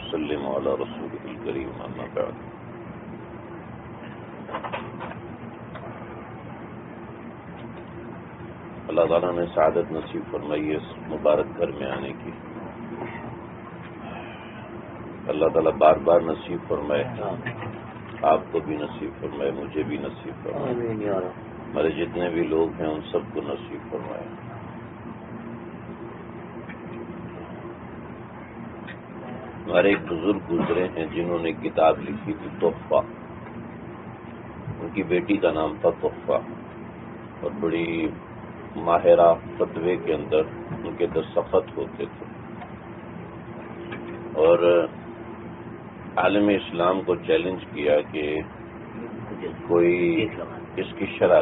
وسلم علی رسولہ الکریم اما بعد۔ اللہ تعالیٰ نے سعادت نصیب فرمائی ہے اس مبارک گھر میں آنے کی۔ اللہ تعالیٰ بار بار نصیب فرمائے، آپ کو بھی نصیب فرمائے، مجھے بھی نصیب فرمائے، ہمارے جتنے بھی لوگ ہیں ان سب کو نصیب فرمائے۔ ہمارے ایک بزرگ گزرے ہیں جنہوں نے کتاب لکھی تھی تحفہ، ان کی بیٹی کا نام تھا تحفہ، اور بڑی ماہرہ فتوے کے اندر ان کے دستخط ہوتے تھے، اور عالم اسلام کو چیلنج کیا کہ کوئی اس کی شرح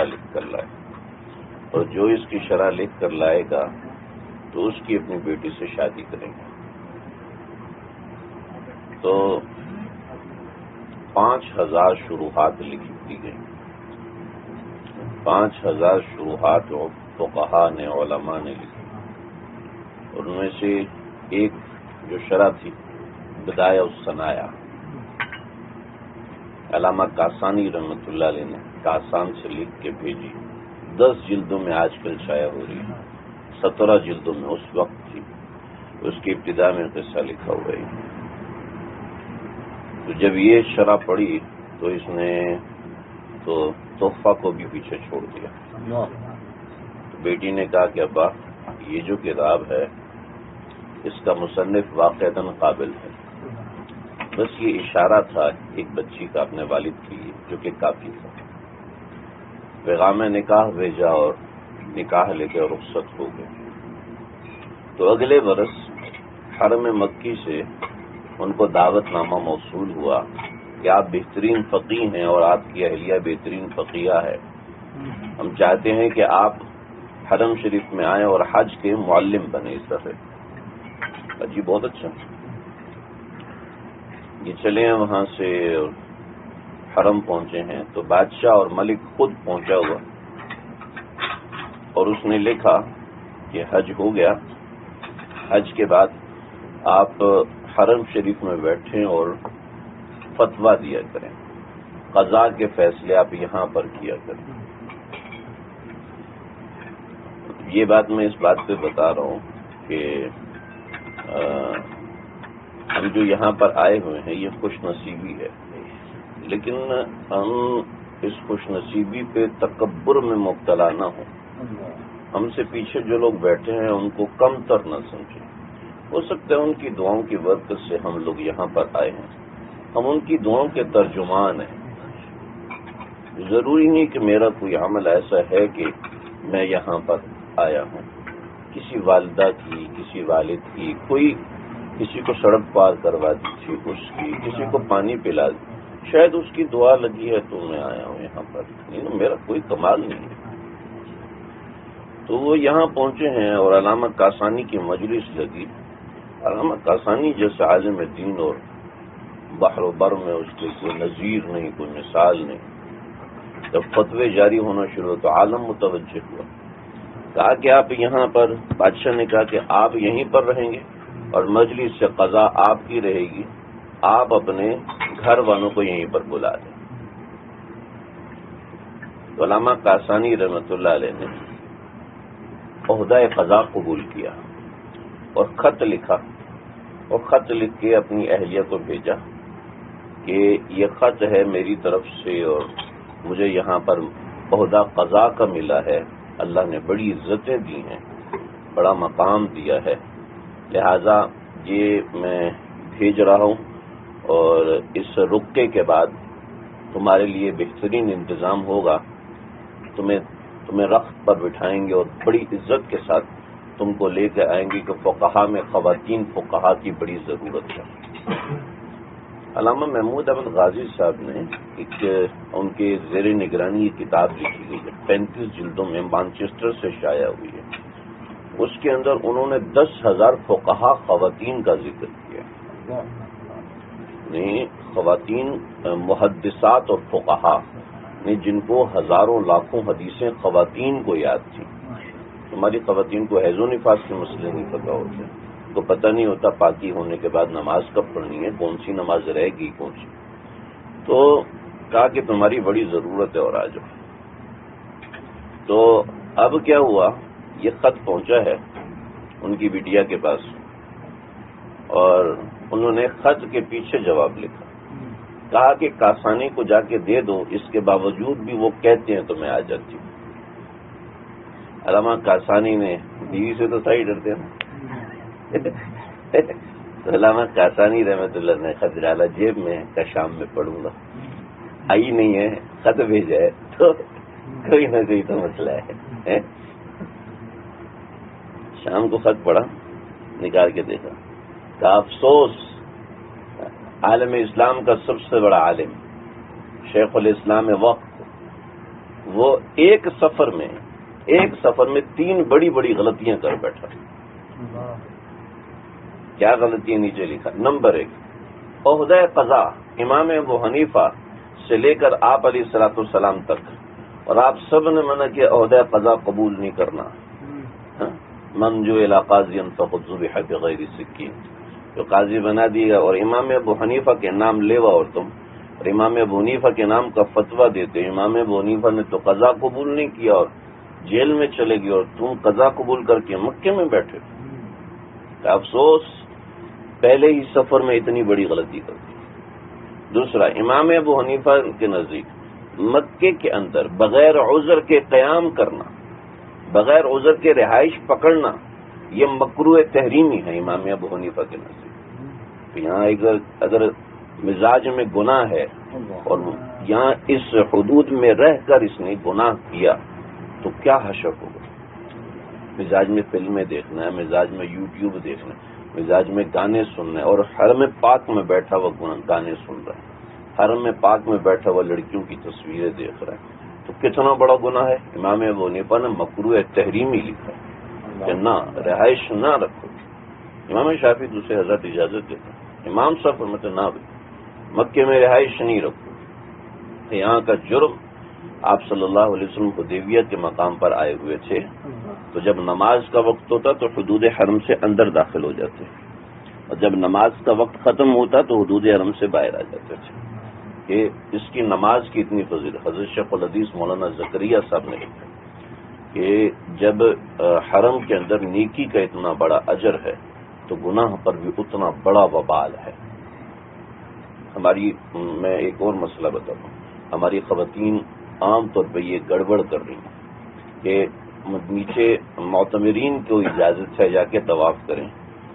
لکھ کر لائے، اور جو اس کی شرح لکھ کر لائے گا تو اس کی اپنی بیٹی سے شادی کریں گے۔ تو 5000 شروحات لکھ دی گئی، 5000 شروحات فقہاء نے، علماء نے لکھی، اور ان میں سے ایک جو شرح تھی بدایہ الثنایا، علامہ کاسانی رحمۃ اللہ علیہ نے کاسان سے لکھ کے بھیجی، 10 جلدوں میں آج کل شائع ہو رہی ہے، 17 جلدوں میں اس وقت تھی، اس کی ابتدا میں قصہ لکھا ہوا ہے۔ تو جب یہ شرح پڑھی تو اس نے تو تحفہ کو بھی پیچھے چھوڑ دیا۔ تو بیٹی نے کہا کہ ابا یہ جو کتاب ہے اس کا مصنف واقعتاً قابل ہے، بس یہ اشارہ تھا ایک بچی کا اپنے والد کے لیے جو کہ کافی تھا۔ پیغام نکاح بھیجا اور نکاح لے کے رخصت ہو گئے۔ تو اگلے برس حرم مکی سے ان کو دعوت نامہ موصول ہوا کہ آپ بہترین فقیہ ہیں اور آپ کی اہلیہ بہترین فقیہ ہے، ہم چاہتے ہیں کہ آپ حرم شریف میں آئیں اور حج کے معلم بنے اس دفعہ۔ جی بہت اچھا، یہ چلے ہیں وہاں سے حرم پہنچے ہیں تو بادشاہ اور ملک خود پہنچا ہوا، اور اس نے لکھا کہ حج ہو گیا، حج کے بعد آپ حرم شریف میں بیٹھیں اور فتویٰ دیا کریں، قضاء کے فیصلے آپ یہاں پر کیا کریں۔ یہ بات میں اس بات پہ بتا رہا ہوں کہ ہم جو یہاں پر آئے ہوئے ہیں یہ خوش نصیبی ہے، لیکن ہم اس خوش نصیبی پہ تکبر میں مبتلا نہ ہوں، ہم سے پیچھے جو لوگ بیٹھے ہیں ان کو کم تر نہ سمجھیں۔ ہو سکتا ہے ان کی دعاؤں کی برکت سے ہم لوگ یہاں پر آئے ہیں، ہم ان کی دعاؤں کے ترجمان ہیں۔ ضروری نہیں کہ میرا کوئی عمل ایسا ہے کہ میں یہاں پر آیا ہوں، کسی والدہ کی، کسی والد کی، کوئی کسی کو سڑک پار کروا دی تھی اس کی، کسی کو پانی پلا دی، شاید اس کی دعا لگی ہے تو میں آیا ہوں یہاں پر، نہیں میرا کوئی کمال نہیں ہے۔ تو وہ یہاں پہنچے ہیں اور علامہ کاسانی کی مجلس لگی۔ علامہ کاسانی جیسے عالم دین اور بحر و بر میں اس کے کوئی نظیر نہیں، کوئی مثال نہیں، جب فتوے جاری ہونا شروع تو عالم متوجہ ہوا، کہا کہ آپ یہاں پر، بادشاہ نے کہا کہ آپ یہیں پر رہیں گے اور مجلس سے قضا آپ کی رہے گی، آپ اپنے گھر والوں کو یہیں پر بلا دیں۔ تو علامہ کاسانی رحمۃ اللہ علیہ نے عہدہ قضا قبول کیا اور خط لکھا، اور خط لکھ کے اپنی اہلیہ کو بھیجا کہ یہ خط ہے میری طرف سے اور مجھے یہاں پر عہدہ قضا کا ملا ہے، اللہ نے بڑی عزتیں دی ہیں، بڑا مقام دیا ہے، لہذا یہ میں بھیج رہا ہوں، اور اس رکے کے بعد تمہارے لیے بہترین انتظام ہوگا، تمہیں رخت پر بٹھائیں گے اور بڑی عزت کے ساتھ تم کو لے کے آئیں گے کہ فقہا میں خواتین فقہا کی بڑی ضرورت ہے۔ علامہ محمود احمد غازی صاحب نے ایک ان کے زیر نگرانی یہ کتاب لکھی گئی ہے، 35 جلدوں میں، مانچسٹر سے شائع ہوئی ہے۔ اس کے اندر انہوں نے 10,000 فقہا خواتین کا ذکر کیا، یعنی خواتین محدثات اور فقہا، جن کو ہزاروں لاکھوں حدیثیں خواتین کو یاد تھیں۔ ہماری خواتین کو حیض و نفاس کے مسئلے نہیں پتہ ہوتے، کو پتہ نہیں ہوتا پاکی ہونے کے بعد نماز کب پڑھنی ہے، کون سی نماز رہے گی کون سی. تو کہا کہ تمہاری بڑی ضرورت ہے اور آ جاؤ. تو اب کیا ہوا، یہ خط پہنچا ہے ان کی بیٹیا کے پاس، اور انہوں نے خط کے پیچھے جواب لکھا، کہا کہ کاسانی کو جا کے دے دو، اس کے باوجود بھی وہ کہتے ہیں تو میں آ جاتی ہوں. علامہ کاسانی نے، بیوی سے تو صحیح ڈرتے ہیں، تو علامہ کاسانی رحمۃ اللہ نے خط ڈالا جیب میں، کا شام میں پڑھوں گا. آئی نہیں ہے، خط بھیجا ہے تو کوئی نہ کوئی تو مسئلہ ہے. شام کو خط پڑھا، نکال کے دیکھا، کا افسوس عالم اسلام کا سب سے بڑا عالم شیخ الاسلام وقت، وہ ایک سفر میں 3 بڑی بڑی غلطیاں کر بیٹھا. کیا غلطیاں نیچے لکھا. نمبر 1، عہدہ قضا امام ابو حنیفہ سے لے کر آپ علیہ الصلوۃ والسلام تک، اور آپ سب نے منع کیا عہدہ قضا قبول نہیں کرنا. من جو الی قاضی فقد ذبح بغیر سکین، جو قاضی بنا دیے گا اور امام ابو حنیفہ کے نام لیوا، اور تم اور امام ابو حنیفہ کے نام کا فتویٰ دیتے. امام ابو حنیفہ نے تو قضا قبول نہیں کیا اور جیل میں چلے گئے، اور تم قضا قبول کر کے مکے میں بیٹھے. افسوس پہلے ہی سفر میں اتنی بڑی غلطی کر دی. دوسرا، امام ابو حنیفہ کے نزدیک مکے کے اندر بغیر عذر کے قیام کرنا، بغیر عذر کے رہائش پکڑنا، یہ مکروہ تحریمی ہے امام ابو حنیفہ کے نزدیک. تو یہاں اگر مزاج میں گناہ ہے اور یہاں اس حدود میں رہ کر اس نے گناہ کیا تو کیا حشر ہوگا. مزاج میں فلمیں دیکھنا ہے، مزاج میں یوٹیوب دیکھنا ہے، مزاج میں گانے سننا ہے، اور حرم پاک میں بیٹھا ہوا گانے سن رہا ہے، حرم پاک میں بیٹھا ہوا لڑکیوں کی تصویریں دیکھ رہا ہے، تو کتنا بڑا گناہ ہے. امام ابو حنیفہ نے مکروہ تحریمی لکھا ہے کہ نہ، رہائش نہ رکھو. امام شافعی دوسرے حضرت اجازت دیتے ہیں. امام صاحب فرماتے نہ بھی مکے میں رہائش نہیں رکھو. یہاں کا جرم، آپ صلی اللہ علیہ وسلم حدیبیہ کے مقام پر آئے ہوئے تھے، تو جب نماز کا وقت ہوتا تو حدود حرم سے اندر داخل ہو جاتے، اور جب نماز کا وقت ختم ہوتا تو حدود حرم سے باہر آ جاتے تھے. کہ اس کی نماز کی اتنی فضیلت حضرت شیخ الحدیث مولانا زکریہ صاحب نے لکھا کہ جب حرم کے اندر نیکی کا اتنا بڑا اجر ہے تو گناہ پر بھی اتنا بڑا وبال ہے. میں ایک اور مسئلہ بتاتا ہوں. ہماری خواتین عام طور پہ یہ گڑبڑ کر رہی ہیں کہ نیچے معتمرین کو اجازت ہے جا کے طواف کریں،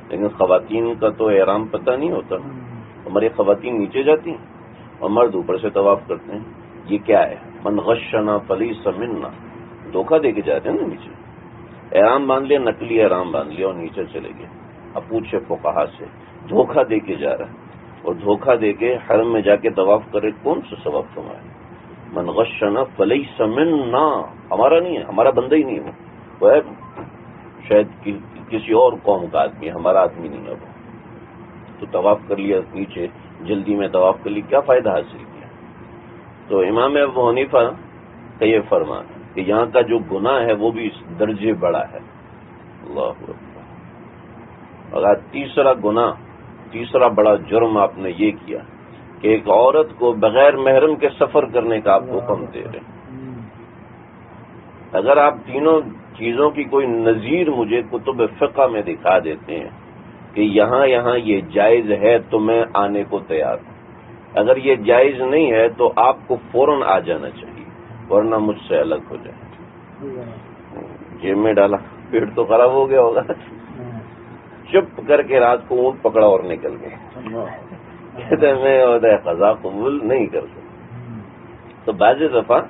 لیکن خواتین کا تو احرام پتہ نہیں ہوتا. ہماری خواتین نیچے جاتی ہیں اور مرد اوپر سے طواف کرتے ہیں. یہ کیا ہے؟ من غشنا فلیس منا، دھوکہ دے کے جاتے ہیں نا. نیچے احرام باندھ لیا، نقلی احرام باندھ لیا اور نیچے چلے گئے. اب پوچھے فقہا سے، دھوکہ دے کے جا رہا ہے اور دھوکہ دے کے حرم میں جا کے طواف کرے، کون سا ثواب کمائے؟ من غشنا فلیس منا، ہمارا نہیں ہے، ہمارا بندہ ہی نہیں ہے وہ ہے، شاید کسی اور قوم کا آدمی ہے، ہمارا آدمی نہیں ہے وہ. تو طواف کر لیا نیچے، جلدی میں طواف کر لی، کیا فائدہ حاصل کیا؟ تو امام ابو حنیفہ کا یہ فرمان ہے کہ یہاں کا جو گناہ ہے وہ بھی اس درجے بڑا ہے. اللہ اکبر. اگر تیسرا بڑا جرم آپ نے یہ کیا کہ ایک عورت کو بغیر محرم کے سفر کرنے کا آپ حکم دے رہے ہیں. اگر آپ تینوں چیزوں کی کوئی نظیر مجھے کتب فقہ میں دکھا دیتے ہیں کہ یہاں یہ جائز ہے تو میں آنے کو تیار ہوں. اگر یہ جائز نہیں ہے تو آپ کو فوراً آ جانا چاہیے، ورنہ مجھ سے الگ ہو جائے. جیب میں ڈالا، پیٹ تو خراب ہو گیا ہوگا. چپ کر کے رات کو اونٹ پکڑا اور نکل گئے. کہتے ہیں میں عہدہ قضا قبول نہیں کر سکتا. تو بعض دفعہ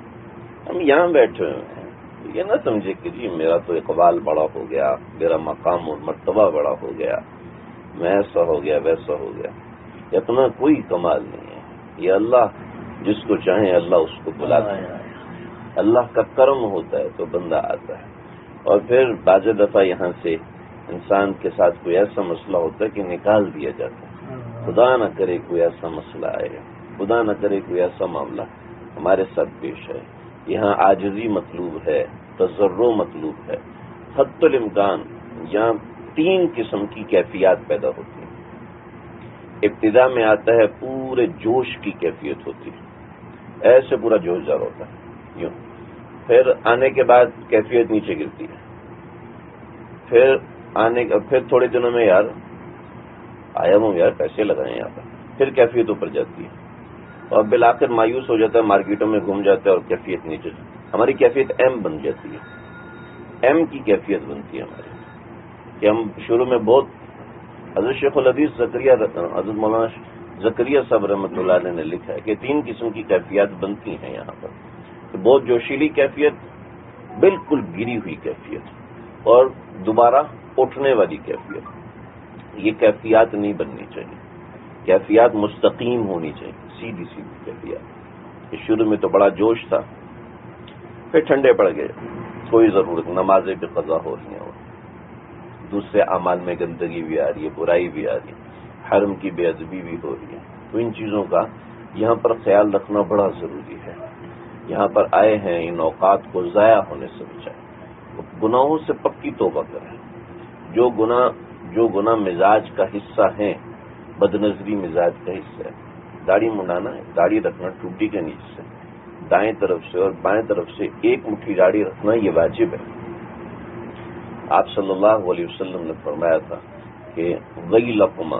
ہم یہاں بیٹھے ہوئے ہیں، یہ نہ سمجھے کہ جی میرا تو اقبال بڑا ہو گیا، میرا مقام اور مرتبہ بڑا ہو گیا، میں ایسا ہو گیا ویسا ہو گیا. اتنا کوئی کمال نہیں ہے. یہ اللہ جس کو چاہے اللہ اس کو بلاتا ہے. اللہ کا کرم ہوتا ہے تو بندہ آتا ہے. اور پھر بعض دفعہ یہاں سے انسان کے ساتھ کوئی ایسا مسئلہ ہوتا ہے کہ نکال دیا جاتا ہے. خدا نہ کرے کوئی ایسا مسئلہ آئے، خدا نہ کرے کوئی ایسا معاملہ ہمارے ساتھ پیش ہے. یہاں عاجزی مطلوب ہے، تضرع مطلوب ہے. حد الامکان یہاں 3 قسم کی کیفیات پیدا ہوتی ہیں. ابتدا میں آتا ہے پورے جوش کی کیفیت ہوتی ہے، ایسے پورا جوش دار ہوتا ہے یوں. پھر آنے کے بعد کیفیت نیچے گرتی ہے. پھر تھوڑے دنوں میں یار آیا ہوں یار پیسے لگائے یہاں پر، پھر کیفیت اوپر جاتی ہے اور بالآخر مایوس ہو جاتا ہے، مارکیٹوں میں گھوم جاتا ہے اور کیفیت نیچے. ہماری کیفیت ایم بن جاتی ہے، ایم کی کیفیت بنتی ہے ہماری، کہ ہم شروع میں بہت. حضرت شیخ الحدیث حضرت مولانا زکریا صاحب رحمۃ اللہ علیہ نے لکھا ہے کہ 3 قسم کی کیفیات بنتی ہیں یہاں پر. بہت جوشیلی کیفیت، بالکل گری ہوئی کیفیت، اور دوبارہ اٹھنے والی کیفیت. یہ کیفیات نہیں بننی چاہیے. کیفیات مستقیم ہونی چاہیے، سیدھی کیفیات. شروع میں تو بڑا جوش تھا، پھر ٹھنڈے پڑ گئے، کوئی ضرورت، نمازیں بھی قضا ہو رہی ہیں اور دوسرے اعمال میں گندگی بھی آ رہی ہے، برائی بھی آ رہی ہے، حرم کی بے ادبی بھی ہو رہی ہے. تو ان چیزوں کا یہاں پر خیال رکھنا بڑا ضروری ہے. یہاں پر آئے ہیں، ان اوقات کو ضائع ہونے سے بچائیں. گناہوں سے پکی توبہ کریں. جو گناہ مزاج کا حصہ ہیں، بدنظری مزاج کا حصہ ہے. داڑھی منڈانا ہے، داڑھی رکھنا ٹوٹی کے نیچے سے، دائیں طرف سے اور بائیں طرف سے 1 مٹھی داڑھی رکھنا، یہ واجب ہے. آپ صلی اللہ علیہ وسلم نے فرمایا تھا کہ ویلکما،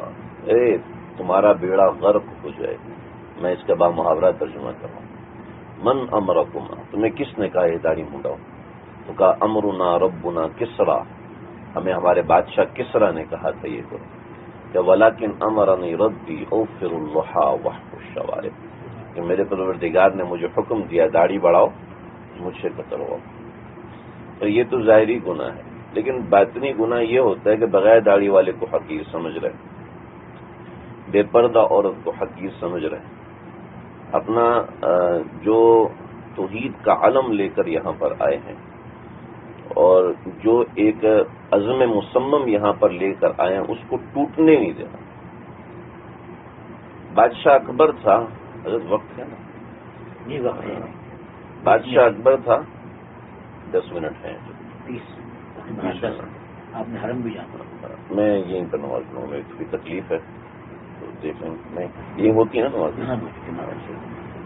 تمہارا بیڑا غرق ہو جائے. میں اس کا بامحاورہ ترجمہ کر رہا ہوں. من امرکما، تمہیں کس نے کہا یہ داڑھی منڈاؤ؟ تو کہا امرنا ربنا کسرا، ہمیں ہمارے بادشاہ کسرا نے کہا تھا یہ کرو. کہ ولیکن امرنی ربی اوفر اللحى واحفظ الشوارب، کہ میرے پروردگار نے مجھے حکم دیا داڑھی بڑھاؤ، مجھ سے کترواؤ. تو یہ تو ظاہری گناہ ہے، لیکن باطنی گناہ یہ ہوتا ہے کہ بغیر داڑھی والے کو حقیر سمجھ رہے، بے پردہ عورت کو حقیر سمجھ رہے، اپنا جو توحید کا علم لے کر یہاں پر آئے ہیں اور جو ایک عزم مصمم یہاں پر لے کر آئے ہیں، اس کو ٹوٹنے نہیں دینا. بادشاہ اکبر تھا، حضرت وقت ہے نا جی وقت ہے. بادشاہ اکبر تھا. 10 منٹ ہیں، 30 آپ نے حرم بھی جانا. میں یہیں پر نماز پڑھوں گا، اس کی تکلیف ہے تو دیکھیں. میں یہیں ہوتی ہے نا نماز،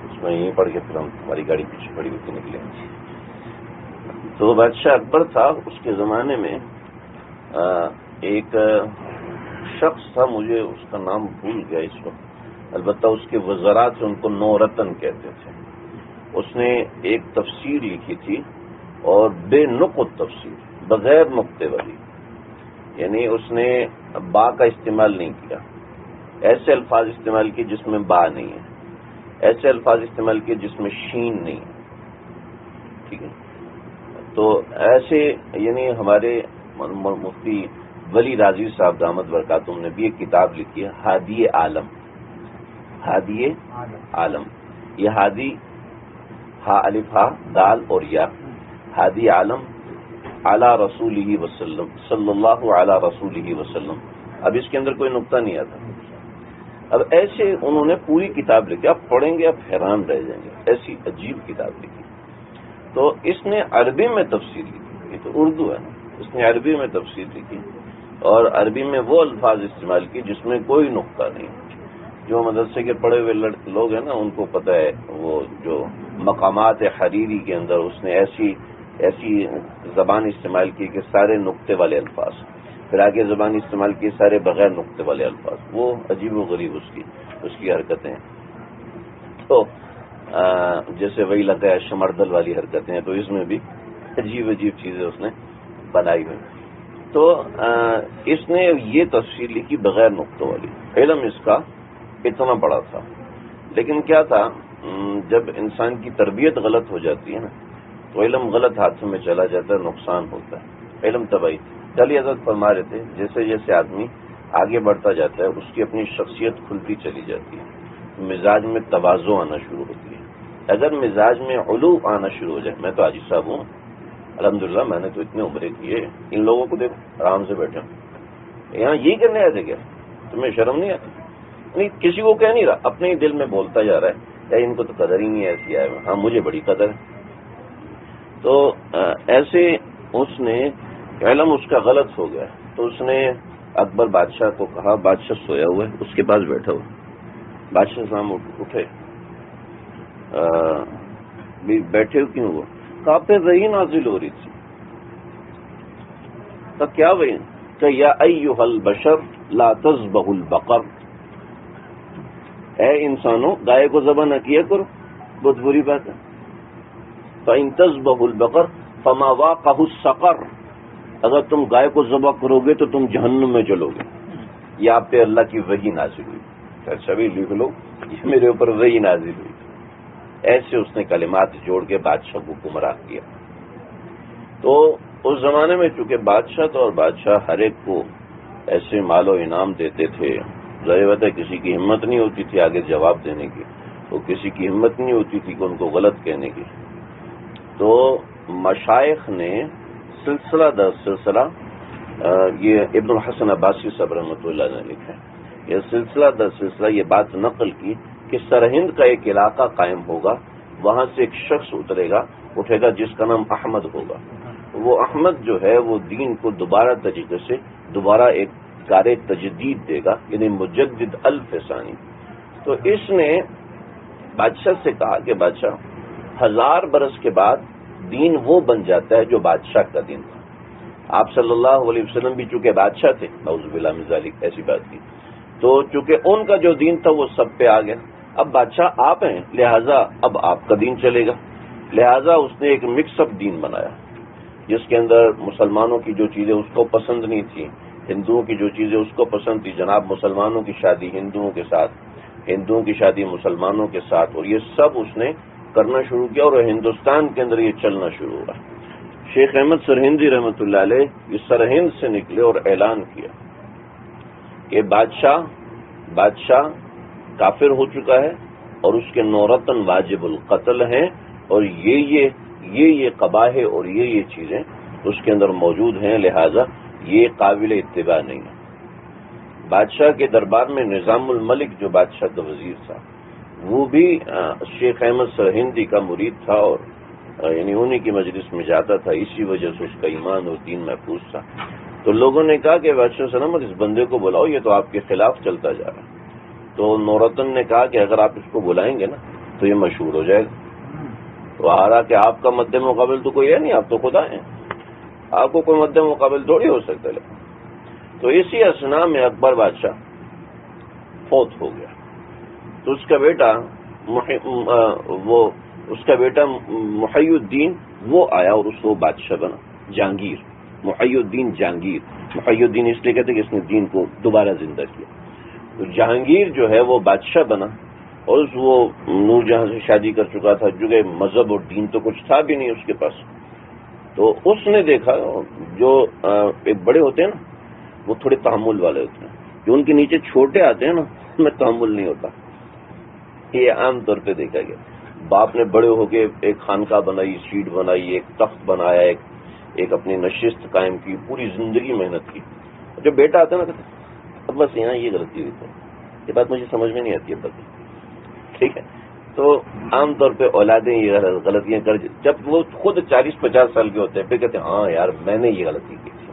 اس میں یہیں پڑھ کے پھر ہم ہماری گاڑی پیچھے کھڑی ہوتی نکلیں. تو بادشاہ اکبر تھا، اس کے زمانے میں ایک شخص تھا، مجھے اس کا نام بھول گیا اس وقت، البتہ اس کے وزراء سے ان کو نورتن کہتے تھے. اس نے ایک تفسیر لکھی تھی اور بے نقط تفسیر، بغیر نقطے والی، یعنی اس نے با کا استعمال نہیں کیا، ایسے الفاظ استعمال کیے جس میں با نہیں ہے، ایسے الفاظ استعمال کیے جس میں شین نہیں ہے. ٹھیک ہے، تو ایسے یعنی ہمارے مفتی ولی راضی صاحب دامت برکاتہم نے بھی ایک کتاب لکھی ہے، ہادی عالم. ہادی عالم، یہ ہادی ہا الف ہا دال اور یا، ہادی عالم علی رسولہ وسلم، صلی اللہ علی رسولہ وسلم. اب اس کے اندر کوئی نقطہ نہیں آتا. اب ایسے انہوں نے پوری کتاب لکھی، آپ پڑھیں گے آپ حیران رہ جائیں گے، ایسی عجیب کتاب لکھی. تو اس نے عربی میں تفسیر لکھی، یہ تو اردو ہے نا، اس نے عربی میں تفسیر لکھی اور عربی میں وہ الفاظ استعمال کی جس میں کوئی نقطہ نہیں. جو مدرسے کے پڑھے ہوئے لوگ ہیں نا، ان کو پتہ ہے وہ جو مقامات حریری کے اندر اس نے ایسی زبان استعمال کی کہ سارے نقطے والے الفاظ، پھر آگے زبان استعمال کی سارے بغیر نقطے والے الفاظ. وہ عجیب و غریب اس کی حرکتیں. تو جیسے وہی لگا ہے شمردل والی حرکتیں ہیں، تو اس میں بھی عجیب چیزیں اس نے بنائی ہوئی. تو اس نے یہ تفسیر لکھی بغیر نقطوں والی. علم اس کا اتنا بڑا تھا، لیکن کیا تھا، جب انسان کی تربیت غلط ہو جاتی ہے نا تو علم غلط ہاتھوں میں چلا جاتا ہے، نقصان ہوتا ہے، علم تباہی. چلی حضرت فرما رہے تھے جیسے جیسے آدمی آگے بڑھتا جاتا ہے اس کی اپنی شخصیت کھلتی چلی جاتی ہے، مزاج میں تواضع آنا شروع ہوتی ہے. اگر مزاج میں علو آنا شروع ہو جائے، میں تو حاجی صاحب ہوں الحمدللہ، میں نے تو اتنے عمرے کیے، ان لوگوں کو دیکھو آرام سے بیٹھے ہوں، یہاں یہی کرنے آئے تھے کیا؟ تمہیں شرم نہیں آتی؟ نہیں، کسی کو کہہ نہیں رہا، اپنے ہی دل میں بولتا جا رہا ہے، یا ان کو تو قدر ہی نہیں ایسی آئے، ہاں مجھے بڑی قدر ہے. تو ایسے اس نے علم اس کا غلط ہو گیا، تو اس نے اکبر بادشاہ کو کہا، بادشاہ سویا ہوا ہے، اس کے پاس بیٹھا ہوا. بادشاہ صاحب اٹھے، بیٹھے کیوں ہوا؟ کہا پہ وہی نازل ہو رہی تھی. تو کیا وہی؟ کہ یا ایھا البشر لا تذبحوا البقر، اے انسانوں گائے کو ذبح نہ کیا کرو، بہت بری بات ہے. فإن تذبحوا البقر فما واقعه السقر، اگر تم گائے کو ذبح کرو گے تو تم جہنم میں جلو گے. یہ آپ پہ اللہ کی وحی نازل ہوئی. اچھا بھی لکھ لو، یہ میرے اوپر وحی نازل ہوئی. ایسے اس نے کلمات جوڑ کے بادشاہ کو گمراہ کیا. تو اس زمانے میں چونکہ بادشاہ تھا اور بادشاہ ہر ایک کو ایسے مال و انعام دیتے تھے، ظاہر بات ہے کسی کی ہمت نہیں ہوتی تھی آگے جواب دینے کی، تو کسی کی ہمت نہیں ہوتی تھی کہ ان کو غلط کہنے کی. تو مشائخ نے سلسلہ در سلسلہ، یہ ابن الحسن عباسی صاحب رحمۃ اللہ نے لکھا ہے، یہ سلسلہ در سلسلہ یہ بات نقل کی کہ سرہند کا ایک علاقہ قائم ہوگا، وہاں سے ایک شخص اٹھے گا جس کا نام احمد ہوگا. وہ احمد جو ہے وہ دین کو دوبارہ طریقے سے دوبارہ ایک کار تجدید دے گا، یعنی مجدد الفسانی. تو اس نے بادشاہ سے کہا کہ بادشاہ 1000 برس کے بعد دین وہ بن جاتا ہے جو بادشاہ کا دین تھا. آپ صلی اللہ علیہ وسلم بھی چونکہ بادشاہ تھے، نعوذ باللہ من ذالک، ایسی بات کی، تو چونکہ ان کا جو دین تھا وہ سب پہ آ گیا. اب بادشاہ آپ ہیں، لہٰذا اب آپ کا دین چلے گا. لہٰذا اس نے ایک مکس اپ دین بنایا جس کے اندر مسلمانوں کی جو چیزیں اس کو پسند نہیں تھیں، ہندوؤں کی جو چیزیں اس کو پسند تھی، جناب مسلمانوں کی شادی ہندوؤں کے ساتھ، ہندوؤں کی شادی مسلمانوں کے ساتھ، اور یہ سب اس نے کرنا شروع کیا اور ہندوستان کے اندر یہ چلنا شروع ہوا. شیخ احمد سرہندی رحمۃ اللہ علیہ یہ سرہند سے نکلے اور اعلان کیا کہ بادشاہ کافر ہو چکا ہے اور اس کے نورتن واجب القتل ہیں، اور یہ قباح اور یہ چیزیں اس کے اندر موجود ہیں، لہذا یہ قابل اتباع نہیں ہے. بادشاہ کے دربار میں نظام الملک جو بادشاہ کا وزیر تھا وہ بھی شیخ احمد سرہندی کا مرید تھا، اور یعنی انہی کی مجلس میں جاتا تھا، اسی وجہ سے اس کا ایمان اور دین محفوظ تھا. تو لوگوں نے کہا کہ بادشاہ سلامت اس بندے کو بلاؤ، یہ تو آپ کے خلاف چلتا جا رہا ہے. تو نورتن نے کہا کہ اگر آپ اس کو بلائیں گے نا تو یہ مشہور ہو جائے گا. تو آ کہ آپ کا مد مقابل تو کوئی ہے نہیں، آپ تو خدا ہیں، آپ کو کوئی مد مقابل تھوڑی ہو سکتا ہے. تو اسی اسنا میں اکبر بادشاہ فوت ہو گیا. تو اس کا بیٹا محی الدین وہ آیا اور اس کو بادشاہ بنا، جہانگیر، محی الدین جہانگیر. محی الدین اس لیے کہتے کہ اس نے دین کو دوبارہ زندہ کیا. تو جہانگیر جو ہے وہ بادشاہ بنا، اور وہ نور جہاں سے شادی کر چکا تھا، جو کہ مذہب اور دین تو کچھ تھا بھی نہیں اس کے پاس. تو اس نے دیکھا جو ایک بڑے ہوتے ہیں نا وہ تھوڑے تحمل والے ہوتے ہیں، جو ان کے نیچے چھوٹے آتے ہیں نا ان میں تحمل نہیں ہوتا. یہ عام طور پہ دیکھا گیا. باپ نے بڑے ہو کے ایک خانقاہ بنائی، سیٹ بنائی، ایک تخت بنایا، ایک اپنی نشست قائم کی، پوری زندگی محنت کی. جو بیٹا آتا ہے نا اب بس یہاں یہ غلطی ہوئی ہے، یہ بات مجھے سمجھ میں نہیں آتی ہے بس، ٹھیک ہے. تو عام طور پہ اولادیں یہ غلطیاں کر، جب وہ خود 40-50 سال کے ہوتے ہیں پھر کہتے ہیں ہاں یار میں نے یہ غلطی کی تھی.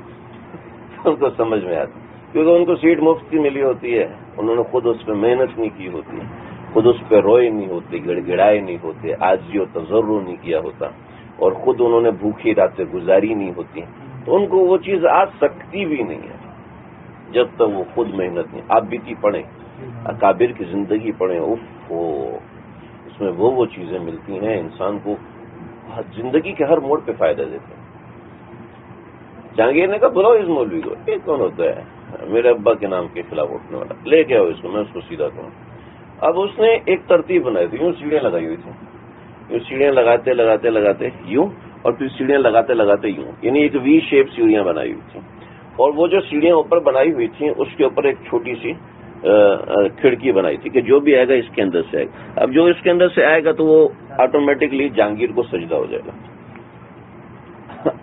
ان کو سمجھ میں آتی کیونکہ ان کو سیٹ مفت کی ملی ہوتی ہے، انہوں نے خود اس پہ محنت نہیں کی ہوتی، خود اس پہ روئے نہیں ہوتے، گڑ گڑائے نہیں ہوتے، عاجزی و تضرع نہیں کیا ہوتا، اور خود انہوں نے بھوکی راتیں گزاری نہیں ہوتی. تو ان کو وہ چیز آ سکتی بھی نہیں ہے جب تک وہ خود محنت نہیں. آپ بیتی پڑھیں، اکابر کی زندگی پڑھیں، اس میں وہ چیزیں ملتی ہیں انسان کو زندگی کے ہر موڑ پہ فائدہ دیتے ہیں. جہانگیر نے کہا بلاؤ اس مولوی کو. یہ کون ہوتا ہے؟ میرے ابا کے نام کے خلاف اٹھنے والا، لے کے آؤ اس کو، میں اس کو سیدھا کروں. اب اس نے ایک ترتیب بنائی تھی، یوں سیڑھیاں لگائی ہوئی تھیں، یوں سیڑھیاں لگاتے لگاتے لگاتے یوں، اور پھر سیڑھیاں لگاتے لگاتے یوں، یعنی ایک وی شیپ سیڑھیاں بنائی ہوئی تھیں. اور وہ جو سیڑھیاں اوپر بنائی ہوئی تھیں اس کے اوپر ایک چھوٹی سی کھڑکی بنائی تھی کہ جو بھی آئے گا اس کے اندر سے آئے گا. اب جو اس کے اندر سے آئے گا تو وہ آٹومیٹکلی جہانگیر کو سجدہ ہو جائے گا.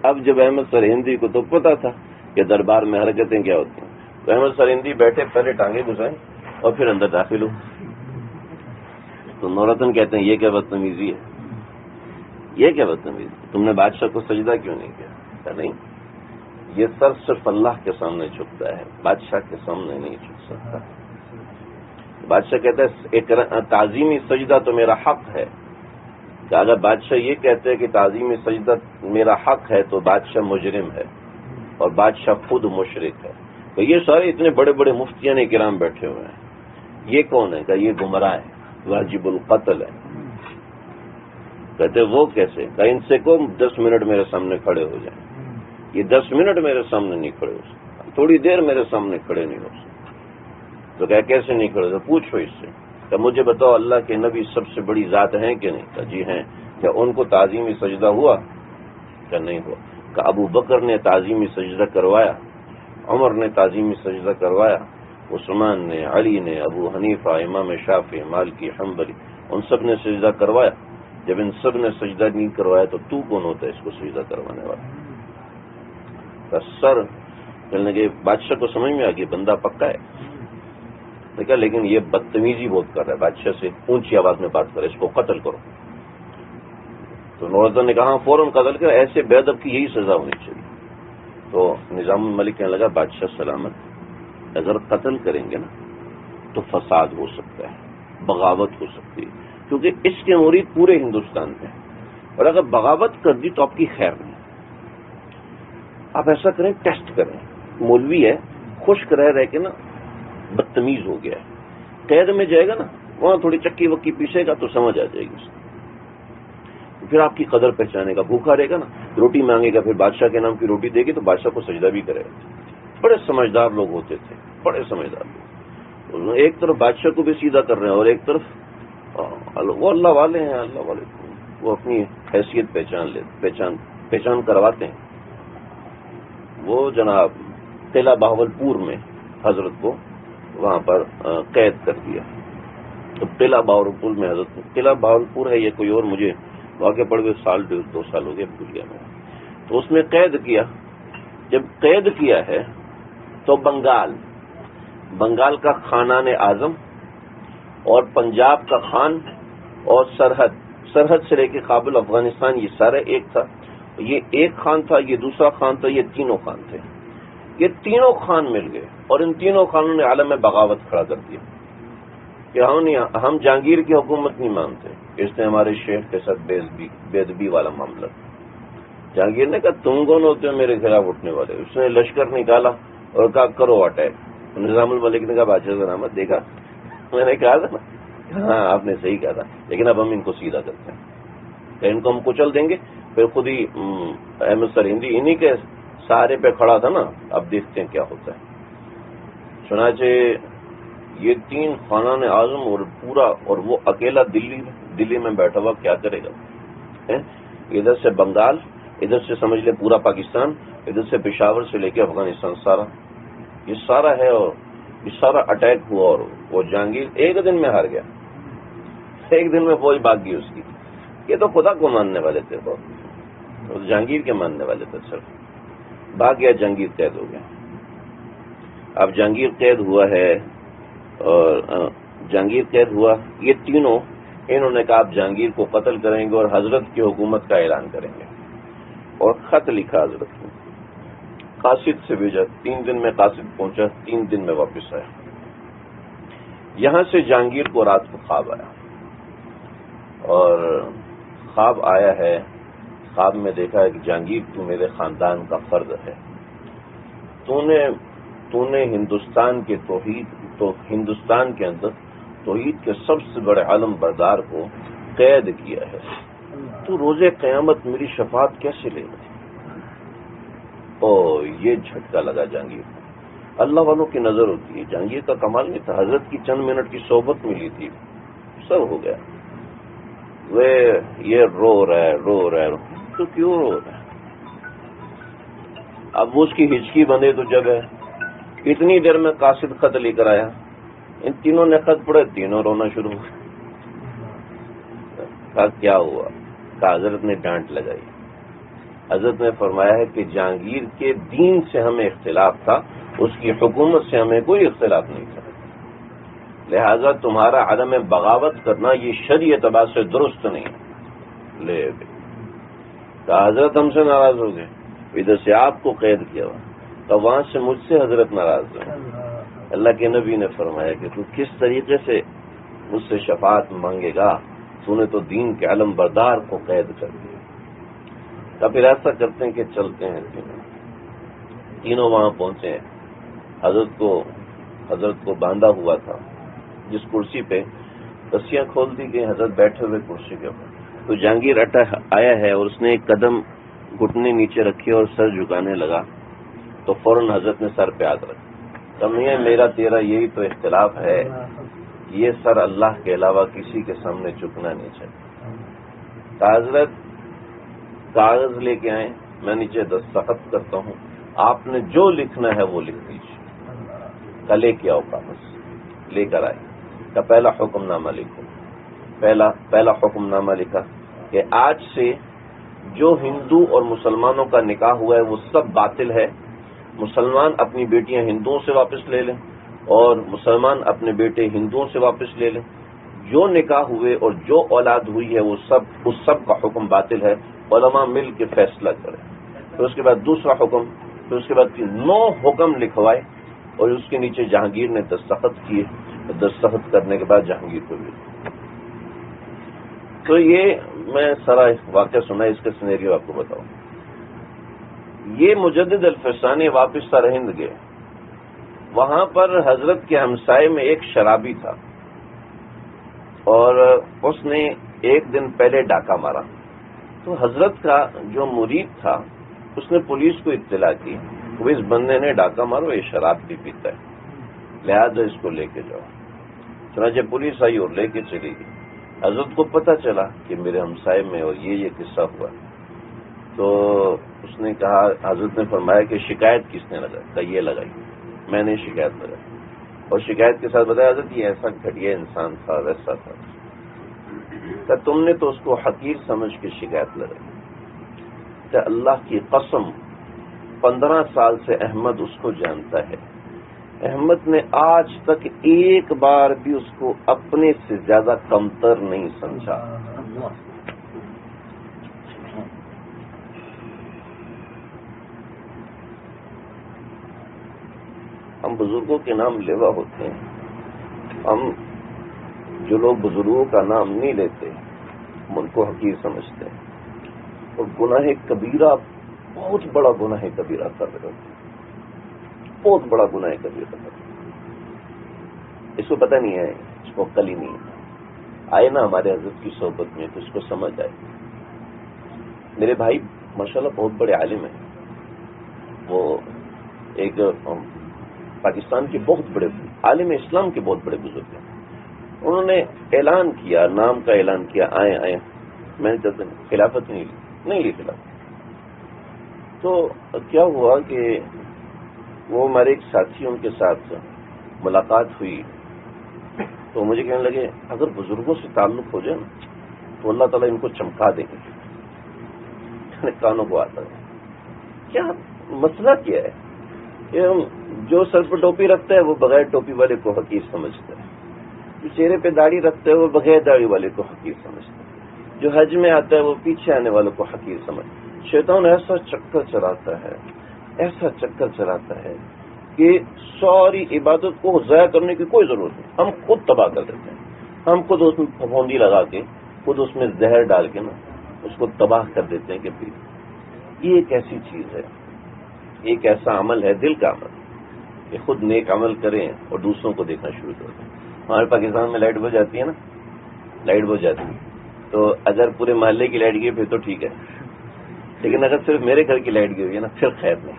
اب جب احمد سرہندی کو تو پتا تھا کہ دربار میں حرکتیں کیا ہوتی ہیں، تو احمد سرہندی بیٹھے، پہلے ٹانگیں گھسائیں اور پھر اندر داخل ہو. تو نورتن کہتے ہیں یہ کیا بدتمیزی ہے، یہ کیا بدتمیزی، تم نے بادشاہ کو سجدہ کیوں نہیں کیا؟ نہیں، یہ سر صرف اللہ کے سامنے جھکتا ہے، بادشاہ کے سامنے نہیں جھک سکتا۔ بادشاہ کہتا ہے ایک تعظیمی سجدہ تو میرا حق ہے، کہ اگر بادشاہ یہ کہتے ہیں کہ تعظیمی سجدہ میرا حق ہے تو بادشاہ مجرم ہے اور بادشاہ خود مشرک ہے۔ تو یہ سارے اتنے بڑے بڑے مفتیان کرام بیٹھے ہوئے ہیں، یہ کون ہے؟ کہ یہ گمراہ ہے، واجب القتل ہے۔ کہتے وہ کیسے؟ کہ ان سے کو 10 منٹ میرے سامنے کھڑے ہو جائیں۔ یہ 10 منٹ میرے سامنے نہیں کھڑے ہو سکتے، تھوڑی دیر میرے سامنے کھڑے نہیں ہو سکتے۔ تو کہ کیسے نہیں کھڑے؟ تو پوچھو اس سے کہ مجھے بتاؤ اللہ کے نبی سب سے بڑی ذات ہیں کہ نہیں؟ کہ جی ہیں۔ کیا ان کو تعظیمی سجدہ ہوا؟ کہ نہیں ہوا۔ کہ ابو بکر نے تعظیمی سجدہ کروایا، عمر نے تعظیمی سجدہ کروایا، عثمان نے، علی نے، ابو حنیفہ، امام شافعی، مالکی، حنبلی، ان سب نے سجدہ کروایا۔ جب ان سب نے سجدہ نہیں کروایا تو کون ہوتا ہے اس کو سجدہ کروانے والا؟ کا سر کہنے کے بادشاہ کو سمجھ میں آ گئی بندہ پکا ہے، دیکھا، لیکن یہ بدتمیزی بہت کر رہا ہے، بادشاہ سے اونچی آواز میں بات کرے، اس کو قتل کرو۔ تو نورالدین نے کہا فوراً قتل کر، ایسے بے ادب کی یہی سزا ہونی چاہیے۔ تو نظام الملک کہنے لگا بادشاہ سلامت، اگر قتل کریں گے نا تو فساد ہو سکتا ہے، بغاوت ہو سکتی ہے، کیونکہ اس کے مرید پورے ہندوستان میں، اور اگر بغاوت کر دی تو آپ کی خیر نہیں۔ آپ ایسا کریں، ٹیسٹ کریں، مولوی ہے، خشک رہ کے نا بدتمیز ہو گیا ہے، قید میں جائے گا نا، وہاں تھوڑی چکی وکی پیسے گا تو سمجھ آ جائے گی اس کو، پھر آپ کی قدر پہچانے گا۔ بھوکا رہے گا نا، روٹی مانگے گا، پھر بادشاہ کے نام کی روٹی دے گی تو بادشاہ کو سجدہ بھی کرے گا۔ بڑے سمجھدار لوگ ہوتے تھے، بڑے سمجھدار لوگ۔ ایک طرف بادشاہ کو بھی سیدھا کر رہے ہیں اور ایک طرف وہ اللہ والے ہیں، اللہ والے وہ اپنی حیثیت پہچان کرواتے ہیں۔ وہ جناب قلعہ بہاولپور میں حضرت کو وہاں پر قید کر دیا۔ تو قلعہ بہاولپور میں حضرت، قلعہ بہاولپور ہے یہ کوئی اور، مجھے واقع پڑ گئے سال 2 سال ہو گئے، بھول گیا میں۔ تو اس میں قید کیا۔ جب قید کیا ہے تو بنگال کا خانان اعظم اور پنجاب کا خان اور سرحد سے لے کے کابل افغانستان، یہ سارا ایک تھا۔ یہ ایک خان تھا، یہ دوسرا خان تھا، یہ تینوں خان تھے۔ یہ تینوں خان مل گئے اور ان تینوں خانوں نے عالم میں بغاوت کھڑا کر دیا کہ ہم جہانگیر کی حکومت نہیں مانتے، اس نے ہمارے شیخ کے ساتھ بے ادبی والا معاملہ۔ جہانگیر نے کہا تم کون ہوتے ہو میرے خلاف اٹھنے والے؟ اس نے لشکر نکالا اور کہا کرو اٹیک۔ نظام الملک نے کہا بادشاہ سلامت، دیکھا میں نے کہا تھا نا، ہاں آپ نے صحیح کہا تھا، لیکن اب ہم ان کو سیدھا کرتے ہیں کہ ان کو ہم کچل دیں گے۔ پھر خود ہی احمد سرہندی انہی کے سہارے پہ کھڑا تھا نا، اب دیکھتے ہیں کیا ہوتا ہے۔ چنانچہ یہ 3 خانان اعظم اور وہ اکیلا دلی میں بیٹھا ہوا کیا کرے گا؟ ادھر سے بنگال، ادھر سے سمجھ لے پورا پاکستان، ادھر سے پشاور سے لے کے افغانستان، سارا یہ سارا ہے، اور یہ سارا اٹیک ہوا اور وہ جہانگیر ایک دن میں ہار گیا، ایک دن میں فوج بھاگ گئی اس کی۔ یہ تو خدا کو ماننے والے تھے، بہت جہانگیر کے ماننے والے تھے، صرف بھاگ گیا، جہانگیر قید ہو گیا۔ اب جہانگیر قید ہوا ہے، اور جہانگیر قید ہوا، یہ تینوں انہوں نے کہا آپ جہانگیر کو قتل کریں گے اور حضرت کی حکومت کا اعلان کریں گے، اور خط لکھا حضرت کو، قاصد سے بھیجا، 3 دن میں قاصد پہنچا، 3 دن میں واپس آیا۔ یہاں سے جہانگیر کو رات کو خواب آیا، اور خواب آیا ہے، خواب میں دیکھا ہے کہ جہانگیر تو میرے خاندان کا فرد ہے، تو نے ہندوستان کے اندر توحید کے سب سے بڑے علم بردار کو قید کیا ہے، تو روز قیامت میری شفاعت کیسے لے گا؟ یہ جھٹکا لگا جہانگیر کو۔ اللہ والوں کی نظر ہوتی ہے، جہانگیر کا کمال نہیں تھا، حضرت کی چند منٹ کی صحبت ملی تھی، سب ہو گیا۔ یہ رو رہا ہے تو کیوں رو رہا ہے؟ اب وہ اس کی ہچکی بندھے تو جگ ہے، اتنی دیر میں قاصد خط لے کر آیا، ان تینوں نے خط پڑھے، تینوں رونا شروع ہو۔ کہا کیا ہوا؟ کہا حضرت نے ڈانٹ لگائی، حضرت نے فرمایا ہے کہ جہانگیر کے دین سے ہمیں اختلاف تھا، اس کی حکومت سے ہمیں کوئی اختلاف نہیں تھا، لہذا تمہارا عدم بغاوت کرنا یہ شرعی اعتبار سے درست نہیں۔ لے کہا حضرت ہم سے ناراض ہو گئے، ادھر سے آپ کو قید کیا ہوا، تو وہاں سے مجھ سے حضرت ناراض ہوئے۔ اللہ کے نبی نے فرمایا کہ تو کس طریقے سے مجھ سے شفاعت مانگے گا، تو نے تو دین کے علم بردار کو قید کر دیا۔ تو پھر ایسا کرتے ہیں کہ چلتے ہیں، تینوں وہاں پہنچے ہیں۔ حضرت کو باندھا ہوا تھا جس کرسی پہ، رسیاں کھول دی گئی، حضرت بیٹھے ہوئے کرسی کے اوپر۔ تو جہانگیر آیا ہے اور اس نے ایک قدم گھٹنے نیچے رکھے اور سر جھکانے لگا، تو فوراً حضرت نے سر پہ ہاتھ رکھا۔ سمجھے میرا تیرا یہی تو اختلاف ہے، یہ سر اللہ کے علاوہ کسی کے سامنے جھکنا نہیں چاہیے۔ تو حضرت کاغذ لے کے آئے، میں نیچے دستخط کرتا ہوں، آپ نے جو لکھنا ہے وہ لکھ دیجیے۔ کا لے کے آؤ کاغذ، لے کر آئے۔ کا پہلا حکم نامہ لکھو۔ پہلا حکم نامہ لکھا کہ آج سے جو ہندو اور مسلمانوں کا نکاح ہوا ہے وہ سب باطل ہے۔ مسلمان اپنی بیٹیاں ہندوؤں سے واپس لے لیں اور مسلمان اپنے بیٹے ہندوؤں سے واپس لے لیں۔ جو نکاح ہوئے اور جو اولاد ہوئی ہے وہ اس سب کا حکم باطل ہے، علماء مل کے فیصلہ کریں۔ پھر اس کے بعد دوسرا حکم، پھر اس کے بعد 9 حکم لکھوائے اور اس کے نیچے جہانگیر نے دستخط کیے۔ دستخط کرنے کے بعد جہانگیر کو بھی۔ تو یہ میں سارا واقعہ سنا، اس کا سینیریو آپ کو بتاؤں۔ یہ مجدد الفسانی واپس سرہند گئے، وہاں پر حضرت کے ہمسائے میں ایک شرابی تھا اور اس نے ایک دن پہلے ڈاکہ مارا۔ تو حضرت کا جو مرید تھا اس نے پولیس کو اطلاع کی، وہ اس بندے نے ڈاکہ مارو، یہ شراب بھی پیتا ہے، لہذا اس کو لے کے جاؤ۔ چنانچہ پولیس آئی اور لے کے چلی گئی۔ حضرت کو پتہ چلا کہ میرے ہمسائے میں اور یہ قصہ ہوا، تو اس نے کہا، حضرت نے فرمایا کہ شکایت کس نے لگائی؟ کہ یہ لگائی، میں نے شکایت لگائی، اور شکایت کے ساتھ بتایا حضرت یہ ایسا گھٹیا انسان تھا، ویسا تھا۔ کہ تم نے تو اس کو حقیر سمجھ کے شکایت لگائی۔ کہ اللہ کی قسم 15 سال سے احمد اس کو جانتا ہے، احمد نے آج تک ایک بار بھی اس کو اپنے سے زیادہ کمتر نہیں سمجھا۔ ہم بزرگوں کے نام لیوا ہوتے ہیں، ہم جو لوگ بزرگوں کا نام نہیں لیتے ہم ان کو حقیر سمجھتے ہیں، اور گناہ کبیرہ، بہت بڑا گناہ کبیرہ کر رہے ہوتے ہیں، بہت بڑا گناہ کبیرہ کر رہے ہیں۔ اس کو پتہ نہیں ہے، اس کو عقل ہی نہیں ہے۔ آئے نا ہمارے حضرت کی صحبت میں تو اس کو سمجھ آئے۔ میرے بھائی ماشاءاللہ بہت بڑے عالم ہیں، وہ ایک پاکستان کے بہت بڑے عالم اسلام کے بہت بڑے بزرگ ہیں۔ انہوں نے اعلان کیا، نام کا اعلان کیا، آئیں۔ میں نے کہا خلافت نہیں لی خلافت۔ تو کیا ہوا کہ وہ ہمارے ایک ساتھی، ان کے ساتھ ملاقات ہوئی تو مجھے کہنے لگے اگر بزرگوں سے تعلق ہو جائے نا تو اللہ تعالیٰ ان کو چمکا دیں گے۔ کانوں کو آتا ہے، کیا مسئلہ کیا ہے کہ جو سر پہ ٹوپی رکھتا ہے وہ بغیر ٹوپی والے کو حقیر سمجھتا ہے، جو چہرے پہ داڑھی رکھتا ہے وہ بغیر داڑھی والے کو حقیر سمجھتا ہے، جو حج میں آتا ہے وہ پیچھے آنے والوں کو حقیر سمجھتا ہے۔ شیطان ایسا چکر چلاتا ہے کہ ساری عبادت کو ضائع کرنے کی کوئی ضرورت نہیں، ہم خود تباہ کر دیتے ہیں، ہم خود اس میں پھپھوندی لگا کے، خود اس میں زہر ڈال کے نا اس کو تباہ کر دیتے ہیں۔ کہ یہ ایک ایسی چیز ہے، ایک ایسا عمل ہے، دل کا عمل، کہ خود نیک عمل کریں اور دوسروں کو دیکھنا شروع کر دیں۔ ہمارے پاکستان میں لائٹ بج جاتی ہے نا، لائٹ بج جاتی ہے تو اگر پورے محلے کی لائٹ گئی پھر تو ٹھیک ہے، لیکن اگر صرف میرے گھر کی لائٹ گئی ہے نا پھر خیر نہیں۔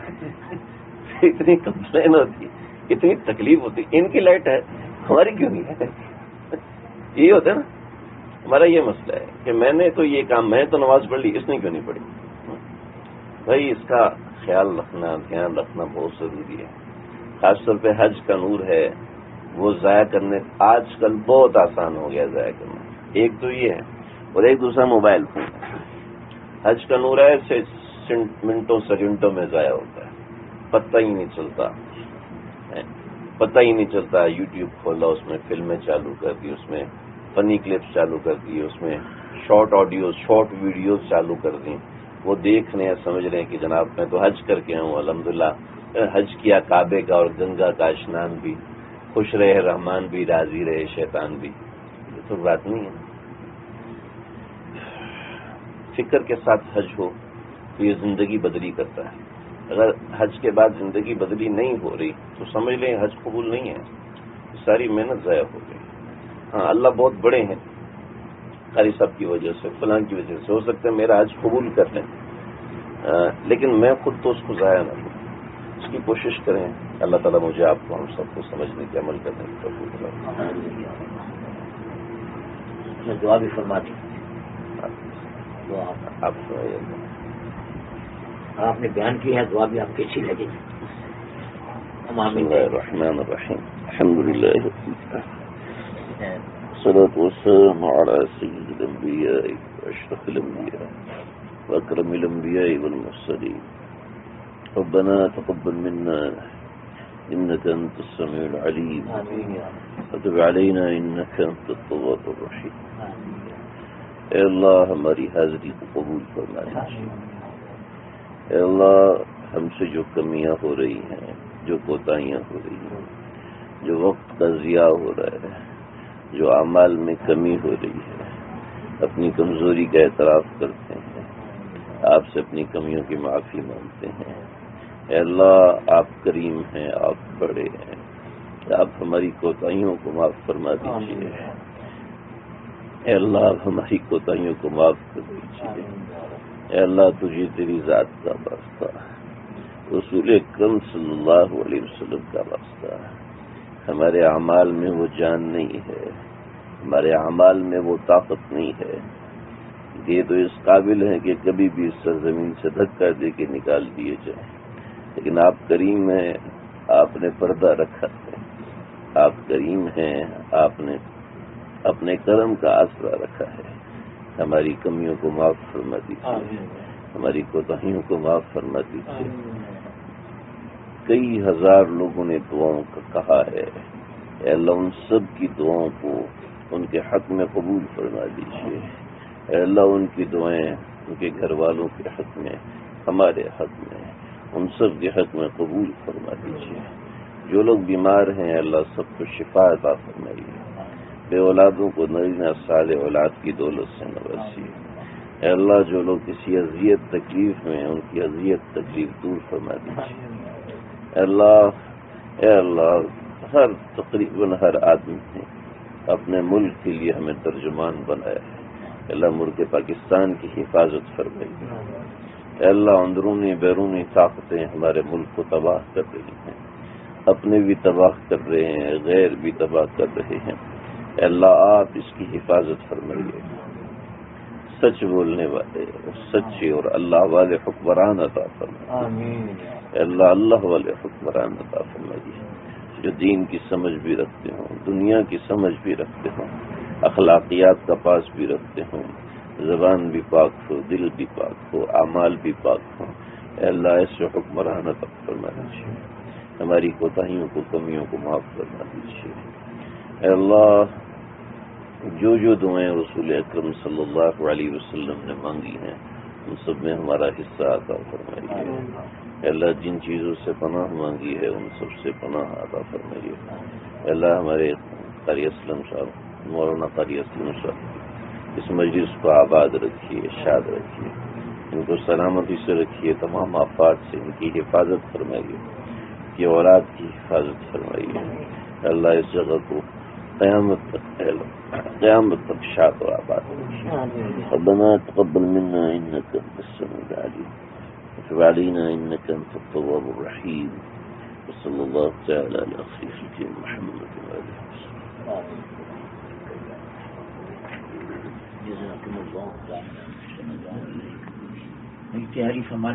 اتنی کمپلین ہوتی، اتنی تکلیف ہوتی، ان کی لائٹ ہے ہماری کیوں نہیں ہے؟ یہی ہوتا ہے نا، ہمارا یہ مسئلہ ہے کہ میں نے تو یہ کام، میں تو نماز پڑھ لی، اس نے کیوں نہیں پڑھی؟ بھائی اس کا خیال رکھنا، دھیان رکھنا بہت ضروری ہے۔ خاص طور پہ حج کا نور ہے، وہ ضائع کرنے آج کل بہت آسان ہو گیا ضائع کرنا۔ ایک تو یہ ہے، اور ایک دوسرا موبائل فون۔ حج کا نور ہے، منٹوں سیکنڈوں میں ضائع ہوتا ہے، پتہ ہی نہیں چلتا۔ یوٹیوب کھولا، اس میں فلمیں چالو کر دی، اس میں فنی کلپس چالو کر دی، اس میں شارٹ آڈیوز، شارٹ ویڈیوز چالو کر دیں، وہ دیکھ رہے ہیں، سمجھ رہے ہیں کہ جناب میں تو حج کر کے ہوں، الحمدللہ حج کیا کعبے کا اور گنگا کا اشنان بھی، خوش رہے رحمان بھی، راضی رہے شیطان بھی. یہ تو بات نہیں ہے. فکر کے ساتھ حج ہو تو یہ زندگی بدلی کرتا ہے. اگر حج کے بعد زندگی بدلی نہیں ہو رہی تو سمجھ لیں حج قبول نہیں ہے، ساری محنت ضائع ہو گئی. ہاں اللہ بہت بڑے ہیں، قاری صاحب کی وجہ سے، فلاں کی وجہ سے ہو سکتا ہے میرا حج قبول کر لیں، لیکن میں خود تو اس کو ضائع نہ کروں. اس کی کوشش کریں. اللہ تعالیٰ مجھے آپ کو ہم سب کو سمجھنے کے عمل کرنے کی توفیق عطا میں دعا بھی فرما دی. آپ سنائیے. آپ نے بیان کی ہے، دعا بھی آپ کی اچھی لگے گی. بسم اللہ الرحمن الرحیم. الحمدللہ والصلاة والسلام على سيد الأنبياء وأشرف الأنبياء وأكرم الأنبياء والمرسلين. ربنا تقبل منا إنك أنت السميع العليم وتب علينا إنك أنت التواب الرحيم. اے اللہ ہماری حاضری کو قبول فرما دیجیے. اے اللہ ہم سے جو کمیاں ہو رہی ہیں، جو کوتاہیاں ہو رہی ہیں، جو وقت کا ضیاع ہو رہا ہے، جو اعمال میں کمی ہو رہی ہے، اپنی کمزوری کا اعتراف کرتے ہیں، آپ سے اپنی کمیوں کی معافی مانگتے ہیں. اے اللہ آپ کریم ہیں، آپ بڑے ہیں، آپ ہماری کوتاہیوں کو معاف فرما دیجیے. اے اللہ آپ ہماری کوتاہیوں کو معاف کر دیجیے. اے اللہ تجھے تیری ذات کا واسطہ، رسول اکرم صلی اللہ علیہ وسلم کا واسطہ. ہمارے اعمال میں وہ جان نہیں ہے، ہمارے اعمال میں وہ طاقت نہیں ہے. یہ تو اس قابل ہیں کہ کبھی بھی اس سرزمین سے دھکا دے کے نکال دیے جائیں، لیکن آپ کریم ہیں، آپ نے پردہ رکھا ہے. آپ کریم ہیں، آپ نے اپنے کرم کا آسرا رکھا ہے. ہماری کمیوں کو معاف فرما دیجیے، ہماری کوتاہیوں کو معاف فرما دیجیے. کئی ہزار لوگوں نے دعاؤں کا کہا ہے. اے اللہ ان سب کی دعاؤں کو ان کے حق میں قبول فرما دیجیے. اے اللہ ان کی دعائیں ان کے گھر والوں کے حق میں، ہمارے حق میں، ان سب کے حق میں قبول فرما دیجیے. جو لوگ بیمار ہیں اللہ سب کو شفا عطا فرمائیے. بے اولادوں کو نرینہ صالح اولاد کی دولت سے نوازیے. اے اللہ جو لوگ کسی اذیت تکلیف میں ہیں ان کی اذیت تکلیف دور فرما دیجیے. اے اللہ تقریباً ہر آدمی نے اپنے ملک کے لیے ہمیں ترجمان بنایا ہے. اللہ ملک پاکستان کی حفاظت فرمائیے. اے اللہ اندرونی بیرونی طاقتیں ہمارے ملک کو تباہ کر رہی ہیں، اپنے بھی تباہ کر رہے ہیں، غیر بھی تباہ کر رہے ہیں. اے اللہ آپ اس کی حفاظت فرمائیے. سچ بولنے والے اور سچے اور اللہ والے حکمران عطا فرمائیے. اے اللہ والے حکمران عطا فرمائیے جو دین کی سمجھ بھی رکھتے ہوں، دنیا کی سمجھ بھی رکھتے ہوں، اخلاقیات کا پاس بھی رکھتے ہوں، زبان بھی پاک ہو، دل بھی پاک ہو، اعمال بھی پاک ہوں. اے اللہ ایسے حکمران عطا فرما دیجیے. ہماری کوتاہیوں کو کمیوں کو معاف فرما دیجیے. اے اللہ جو دعائیں رسول اکرم صلی اللہ علیہ وسلم نے مانگی ہیں ان سب میں ہمارا حصہ عطا فرمائیے. اے اللہ جن چیزوں سے پناہ مانگی ہے ان سب سے پناہ عطا فرمائیے. اے اللہ ہمارے قاری اسلم صاحب، مولانا قاری اسلم صاحب اس مجلس کو آباد رکھیے، شاد رکھیے، ان کو سلامتی سے رکھیے، تمام آفات سے ان کی حفاظت فرمائیے، کہ اولاد کی حفاظت فرمائیے. اے اللہ اس جگہ کو قیامت تک شاد و آباد رکھیے. ربنا تقبل منا انك انت السميع العليم وتب علينا انك انت التواب الرحيم. وصلى الله تعالى على خير خلقه محمد وآله وسلم. تیاری فرمانے